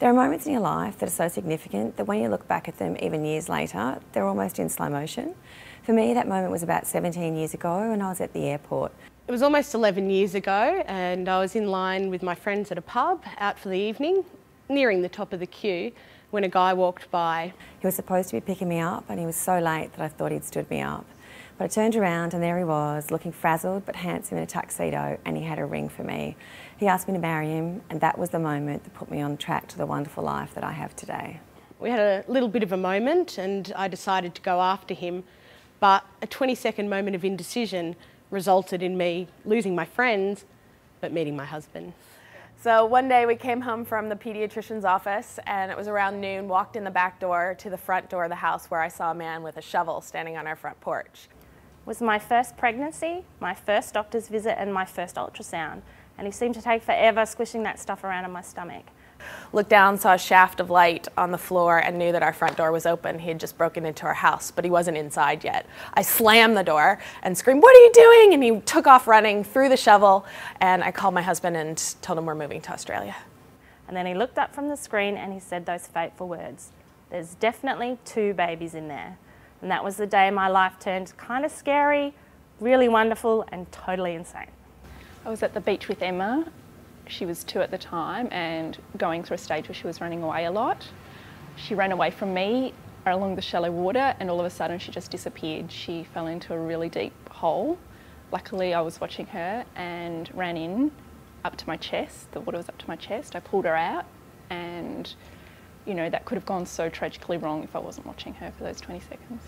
There are moments in your life that are so significant that when you look back at them even years later, they're almost in slow motion. For me, that moment was about 17 years ago when I was at the airport. It was almost 11 years ago and I was in line with my friends at a pub out for the evening, nearing the top of the queue, when a guy walked by. He was supposed to be picking me up and he was so late that I thought he'd stood me up. But I turned around and there he was, looking frazzled but handsome in a tuxedo, and he had a ring for me. He asked me to marry him, and that was the moment that put me on track to the wonderful life that I have today. We had a little bit of a moment and I decided to go after him, but a 20-second moment of indecision resulted in me losing my friends but meeting my husband. So one day we came home from the paediatrician's office and it was around noon, walked in the back door to the front door of the house where I saw a man with a shovel standing on our front porch. It was my first pregnancy, my first doctor's visit and my first ultrasound, and he seemed to take forever squishing that stuff around in my stomach. Looked down, saw a shaft of light on the floor and knew that our front door was open. He had just broken into our house, but he wasn't inside yet. I slammed the door and screamed, "What are you doing?" And he took off running, threw the shovel, and I called my husband and told him we're moving to Australia. And then he looked up from the screen and he said those fateful words, "There's definitely 2 babies in there." And that was the day my life turned kind of scary, really wonderful and totally insane. I was at the beach with Emma. She was 2 at the time and going through a stage where she was running away a lot. She ran away from me along the shallow water and all of a sudden she just disappeared. She fell into a really deep hole. Luckily I was watching her and ran in up to my chest. The water was up to my chest. I pulled her out and, you know, that could have gone so tragically wrong if I wasn't watching her for those 20 seconds.